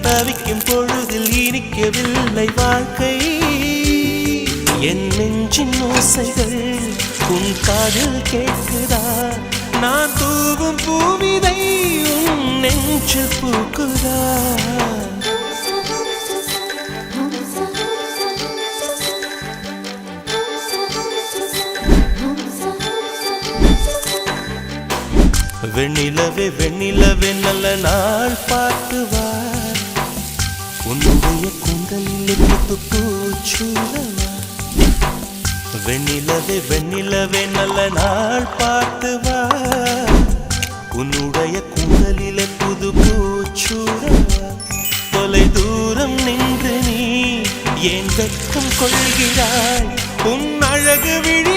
தவிக்கும் பொழுதில் இனிக்கவில்லை வாழ்க்கை. என் நெஞ்சின் ஓசைகள் உன் காதில் கேட்குதா? நான் தூவும் பூவிதை உன் நெஞ்சில் பூக்குதா? வெண்ணிலவே வெண்ணிலவே நல்ல நாள் பார்த்து வா, உன்னுடைய கூந்தலில் புத்து பூச்சூடவா. வெண்ணிலவே வெண்ணிலவே நல்ல நாள் பார்த்து வா, உன்னுடைய கூந்தலில் புது பூச்சூடவா. தொலை தூரம் நின்று நீ ஏன் வெட்கம் கொள்கிறாய்? உன் அழகு விழி